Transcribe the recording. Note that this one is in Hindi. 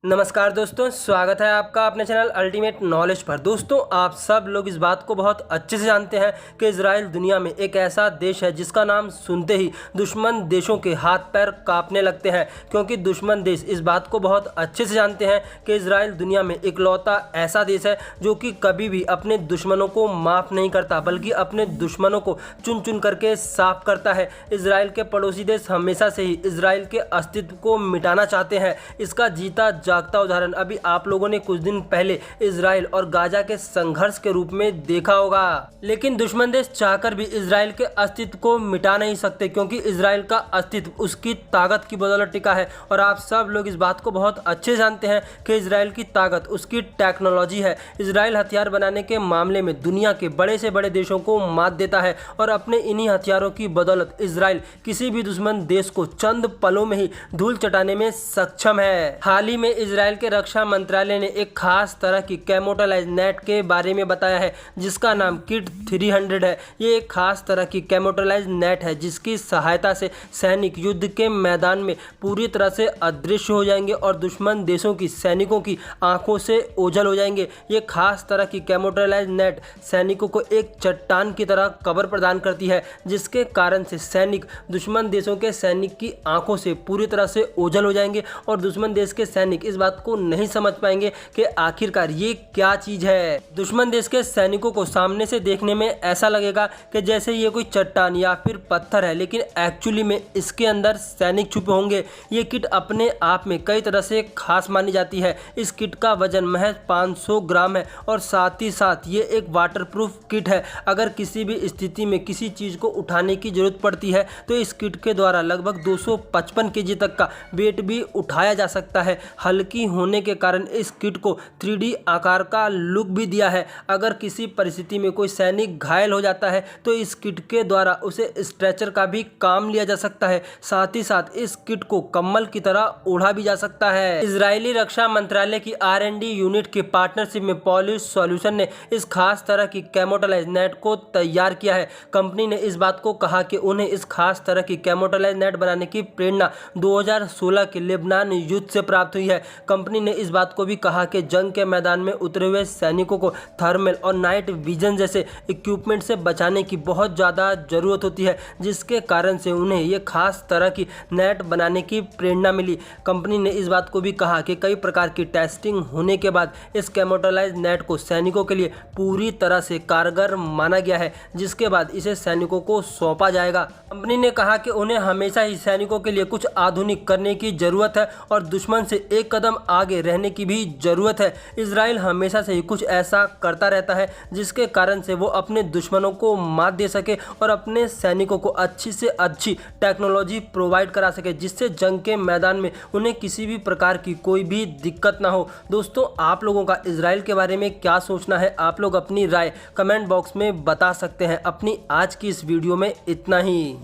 नमस्कार दोस्तों, स्वागत है आपका अपने चैनल अल्टीमेट नॉलेज पर। दोस्तों, आप सब लोग इस बात को बहुत अच्छे से जानते हैं कि इजराइल दुनिया में एक ऐसा देश है जिसका नाम सुनते ही दुश्मन देशों के हाथ पैर कांपने लगते हैं, क्योंकि दुश्मन देश इस बात को बहुत अच्छे से जानते हैं कि इजराइल दुनिया में इकलौता ऐसा देश है जो कि कभी भी अपने दुश्मनों को माफ़ नहीं करता, बल्कि अपने दुश्मनों को चुन चुन करके साफ करता है। इजराइल के पड़ोसी देश हमेशा से ही इजराइल के अस्तित्व को मिटाना चाहते हैं। इसका जीता जागता उदाहरण अभी आप लोगों ने कुछ दिन पहले इजराइल और गाजा के संघर्ष के रूप में देखा होगा। लेकिन दुश्मन देश चाहकर भी इजराइल के अस्तित्व को मिटा नहीं सकते, क्योंकि इजराइल का अस्तित्व उसकी ताकत की बदौलत टिका है। और आप सब लोग इस बात को बहुत अच्छे जानते हैं कि इजराइल की ताकत उसकी टेक्नोलॉजी है। इजराइल हथियार बनाने के मामले में दुनिया के बड़े से बड़े देशों को मात देता है और अपने इन्हीं हथियारों की बदौलत इजराइल किसी भी दुश्मन देश को चंद पलों में ही धूल चटाने में सक्षम है। हाल ही में इजराइल के रक्षा मंत्रालय ने एक खास तरह की कैमोफ्लेज नेट के बारे में बताया है, जिसका नाम किट 300 है। ये एक खास तरह की कैमोफ्लेज नेट है जिसकी सहायता से सैनिक युद्ध के मैदान में पूरी तरह से अदृश्य हो जाएंगे और दुश्मन देशों की सैनिकों की आंखों से ओझल हो जाएंगे। ये खास तरह की कैमोफ्लेज नेट सैनिकों को एक चट्टान की तरह कवर प्रदान करती है, जिसके कारण से सैनिक दुश्मन देशों के सैनिक की आंखों से पूरी तरह से ओझल हो जाएंगे और दुश्मन देश के सैनिक इस बात को नहीं समझ पाएंगे कि आखिरकार ये क्या चीज है। दुश्मन देश के सैनिकों को सामने से देखने में ऐसा लगेगा कि जैसे ये कोई चट्टान या फिर पत्थर है, लेकिन एक्चुअली में इसके अंदर सैनिक छुपे होंगे। ये किट अपने आप में कई तरह से खास मानी जाती है। इस किट का वजन महज 500 ग्राम है और साथ ही साथ ये एक वाटरप्रूफ किट है। अगर किसी भी स्थिति में किसी चीज को उठाने की जरूरत पड़ती है तो इस किट के द्वारा लगभग 255 केजी तक का वेट भी उठाया जा सकता है। हल्की होने के कारण इस किट को 3D आकार का लुक भी दिया है। अगर किसी परिस्थिति में कोई सैनिक घायल हो जाता है तो इस किट के द्वारा उसे स्ट्रेचर का भी काम लिया जा सकता है। साथ ही साथ इस किट को कम्बल की तरह ओढ़ा भी जा सकता है। इजरायली रक्षा मंत्रालय की R&D यूनिट की पार्टनरशिप में पॉलिश सॉल्यूशन ने इस खास तरह की कैमोफ्लेज नेट को तैयार किया है। कंपनी ने इस बात को कहा कि उन्हें इस खास तरह की कैमोफ्लेज नेट बनाने की प्रेरणा 2016 के लेबनान युद्ध से प्राप्त हुई है। कंपनी ने इस बात को भी कहा कि जंग के मैदान में उतरे हुए सैनिकों को थर्मल और नाइट विजन जैसे इक्विपमेंट से बचाने की बहुत ज़्यादा ज़रूरत होती है, जिसके कारण से उन्हें ये खास तरह की नेट बनाने की प्रेरणा मिली। कंपनी ने इस बात को भी कहा कि कई प्रकार की टेस्टिंग होने के बाद इस कैमोफ्लेज नेट को सैनिकों के लिए पूरी तरह से कारगर माना गया है, जिसके बाद इसे सैनिकों को सौंपा जाएगा। कंपनी ने कहा कि उन्हें हमेशा ही सैनिकों के लिए कुछ आधुनिक करने की ज़रूरत है और दुश्मन से एक कदम आगे रहने की भी जरूरत है। इजराइल हमेशा से ही कुछ ऐसा करता रहता है जिसके कारण से वो अपने दुश्मनों को मात दे सके और अपने सैनिकों को अच्छी से अच्छी टेक्नोलॉजी प्रोवाइड करा सके, जिससे जंग के मैदान में उन्हें किसी भी प्रकार की कोई भी दिक्कत ना हो। दोस्तों, आप लोगों का इजराइल के बारे में क्या सोचना है? आप लोग अपनी राय कमेंट बॉक्स में बता सकते हैं। अपनी आज की इस वीडियो में इतना ही।